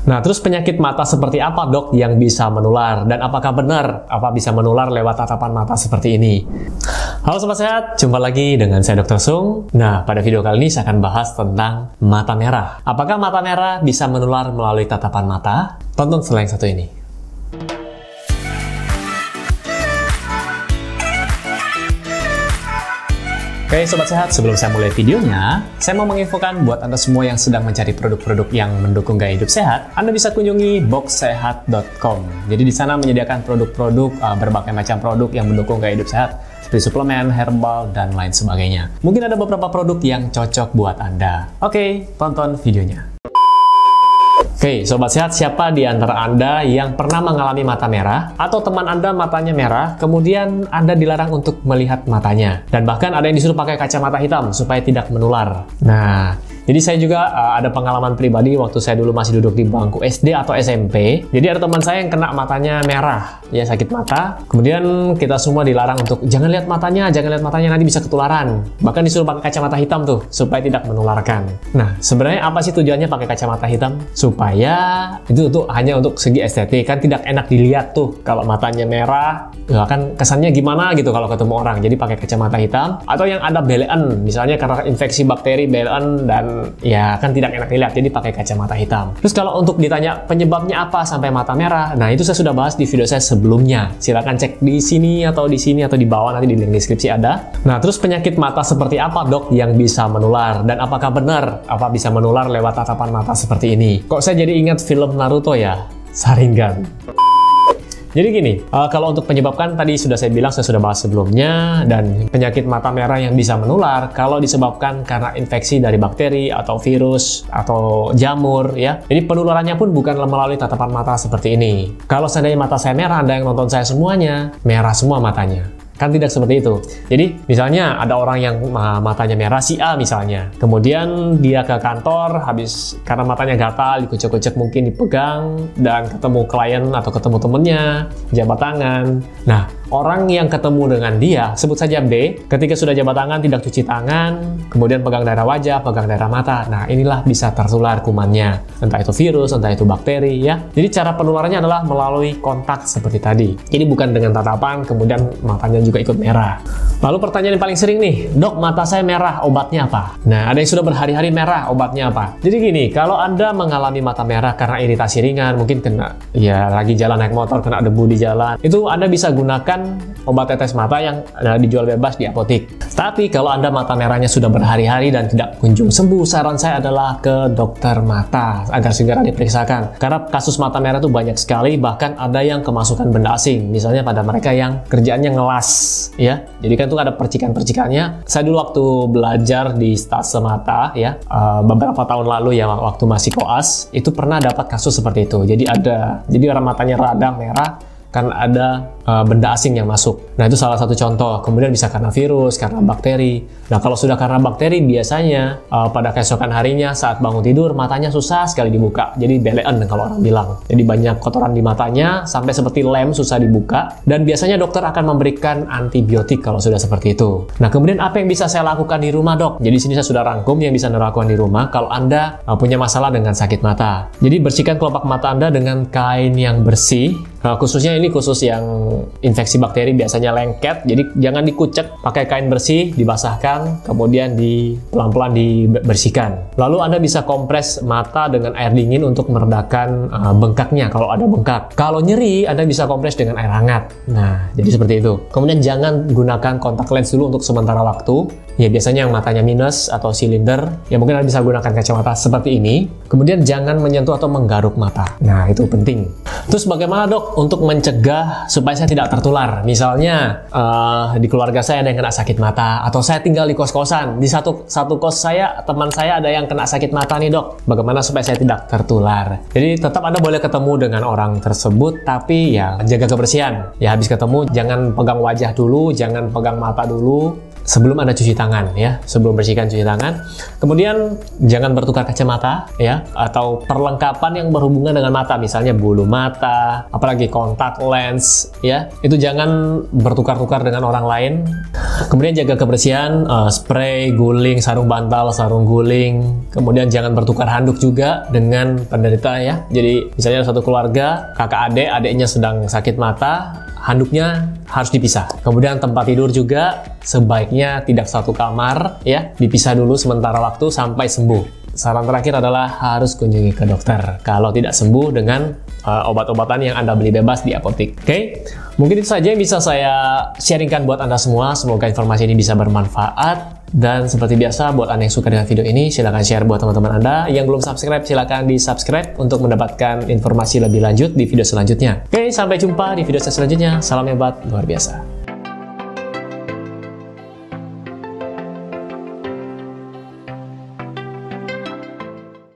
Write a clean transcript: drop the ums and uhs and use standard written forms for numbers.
Nah, terus penyakit mata seperti apa dok yang bisa menular? Dan apakah benar bisa menular lewat tatapan mata seperti ini? Halo Sobat Sehat, jumpa lagi dengan saya Dr. Sung. Nah, pada video kali ini saya akan bahas tentang mata merah. Apakah mata merah bisa menular melalui tatapan mata? Tonton setelah yang satu ini. Oke Sobat Sehat, sebelum saya mulai videonya, saya mau menginfokan buat Anda semua yang sedang mencari produk-produk yang mendukung gaya hidup sehat, Anda bisa kunjungi boxsehat.com. Jadi di sana menyediakan produk-produk, berbagai macam produk yang mendukung gaya hidup sehat, seperti suplemen, herbal, dan lain sebagainya. Mungkin ada beberapa produk yang cocok buat Anda. Oke, tonton videonya. Oke, Sobat Sehat, siapa di antara Anda yang pernah mengalami mata merah atau teman Anda matanya merah, kemudian Anda dilarang untuk melihat matanya, dan bahkan ada yang disuruh pakai kacamata hitam supaya tidak menular? Nah, jadi saya juga ada pengalaman pribadi waktu saya dulu masih duduk di bangku SD atau SMP. Jadi ada teman saya yang kena matanya merah, ya sakit mata. Kemudian kita semua dilarang untuk jangan lihat matanya nanti bisa ketularan. Bahkan disuruh pakai kacamata hitam tuh supaya tidak menularkan. Nah, sebenarnya apa sih tujuannya pakai kacamata hitam? Supaya itu hanya untuk segi estetik, kan tidak enak dilihat tuh kalau matanya merah. Ya kan kesannya gimana gitu kalau ketemu orang. Jadi pakai kacamata hitam, atau yang ada belean, misalnya karena infeksi bakteri belean, dan ya kan tidak enak dilihat, jadi pakai kacamata hitam. Terus kalau untuk ditanya penyebabnya apa sampai mata merah, nah itu saya sudah bahas di video saya sebelumnya. Silahkan cek di sini atau di bawah, nanti di link deskripsi ada. Nah, terus penyakit mata seperti apa dok yang bisa menular? Dan apakah benar bisa menular lewat tatapan mata seperti ini? Kok saya jadi ingat film Naruto ya? Sharingan. Jadi gini, kalau untuk penyebabkan tadi sudah saya bilang, saya sudah bahas sebelumnya, dan penyakit mata merah yang bisa menular kalau disebabkan karena infeksi dari bakteri atau virus atau jamur ya. Jadi penularannya pun bukan melalui tatapan mata seperti ini. Kalau seandainya mata saya merah, Anda yang nonton saya semuanya, merah semua matanya. Kan tidak seperti itu. Jadi misalnya ada orang yang matanya merah, si A misalnya, kemudian dia ke kantor habis karena matanya gatal, dikucek-kucek mungkin dipegang, dan ketemu klien atau ketemu temennya, jabat tangan. Nah, orang yang ketemu dengan dia, sebut saja B, ketika sudah jabat tangan tidak cuci tangan, kemudian pegang daerah wajah, pegang daerah mata. Nah, inilah bisa tertular kumannya, entah itu virus, entah itu bakteri ya. Jadi cara penularannya adalah melalui kontak seperti tadi. Jadi bukan dengan tatapan kemudian matanya juga ikut merah. Lalu pertanyaan yang paling sering nih, dok mata saya merah, obatnya apa? Nah, ada yang sudah berhari-hari merah, obatnya apa? Jadi gini, kalau Anda mengalami mata merah karena iritasi ringan, mungkin kena ya lagi jalan naik motor kena debu di jalan, itu Anda bisa gunakan obat tetes mata yang dijual bebas di apotik. Tapi kalau Anda mata merahnya sudah berhari-hari dan tidak kunjung sembuh, saran saya adalah ke dokter mata agar segera diperiksakan. Karena kasus mata merah itu banyak sekali, bahkan ada yang kemasukan benda asing, misalnya pada mereka yang kerjaannya ngelas ya. Jadi kan tuh ada percikan-percikannya. Saya dulu waktu belajar di stase mata ya, beberapa tahun lalu ya, waktu masih koas, itu pernah dapat kasus seperti itu. Jadi orang matanya radang merah kan ada benda asing yang masuk. Nah, itu salah satu contoh. Kemudian bisa karena virus, karena bakteri. Nah, kalau sudah karena bakteri, biasanya pada keesokan harinya saat bangun tidur, matanya susah sekali dibuka. Jadi belean kalau orang bilang. Jadi banyak kotoran di matanya, sampai seperti lem, susah dibuka. Dan biasanya dokter akan memberikan antibiotik kalau sudah seperti itu. Nah, kemudian apa yang bisa saya lakukan di rumah dok? Jadi sini saya sudah rangkum yang bisa Anda lakukan di rumah kalau Anda punya masalah dengan sakit mata. Jadi bersihkan kelopak mata Anda dengan kain yang bersih. Khususnya ini khusus yang infeksi bakteri, biasanya lengket, jadi jangan dikucek, pakai kain bersih, dibasahkan, kemudian pelan-pelan dibersihkan. Lalu Anda bisa kompres mata dengan air dingin untuk meredakan bengkaknya kalau ada bengkak. Kalau nyeri, Anda bisa kompres dengan air hangat. Nah, jadi seperti itu. Kemudian jangan gunakan kontak lens dulu untuk sementara waktu. Ya, biasanya yang matanya minus atau silinder, ya mungkin Anda bisa gunakan kacamata seperti ini. Kemudian jangan menyentuh atau menggaruk mata. Nah, itu penting. Terus bagaimana dok untuk mencegah supaya saya tidak tertular? Misalnya di keluarga saya ada yang kena sakit mata, atau saya tinggal di kos-kosan, di satu kos saya, teman saya ada yang kena sakit mata nih dok. Bagaimana supaya saya tidak tertular? Jadi tetap Anda boleh ketemu dengan orang tersebut, tapi ya jaga kebersihan. Ya habis ketemu jangan pegang wajah dulu, jangan pegang mata dulu. sebelum Anda cuci tangan ya, sebelum bersihkan cuci tangan. Kemudian jangan bertukar kacamata ya, atau perlengkapan yang berhubungan dengan mata, misalnya bulu mata, apalagi kontak lens ya. Itu jangan bertukar-tukar dengan orang lain. Kemudian jaga kebersihan, spray, guling, sarung bantal, sarung guling. Kemudian jangan bertukar handuk juga dengan penderita ya. Jadi misalnya satu keluarga, kakak adik, adiknya sedang sakit mata, handuknya harus dipisah. Kemudian tempat tidur juga sebaiknya tidak satu kamar ya, dipisah dulu sementara waktu sampai sembuh. Saran terakhir adalah harus kunjungi ke dokter kalau tidak sembuh dengan obat-obatan yang Anda beli bebas di apotek. Oke? Mungkin itu saja yang bisa saya sharingkan buat Anda semua. Semoga informasi ini bisa bermanfaat. Dan seperti biasa, buat Anda yang suka dengan video ini, silahkan share buat teman-teman Anda. Yang belum subscribe, silahkan di-subscribe untuk mendapatkan informasi lebih lanjut di video selanjutnya. Oke, sampai jumpa di video selanjutnya. Salam hebat, luar biasa.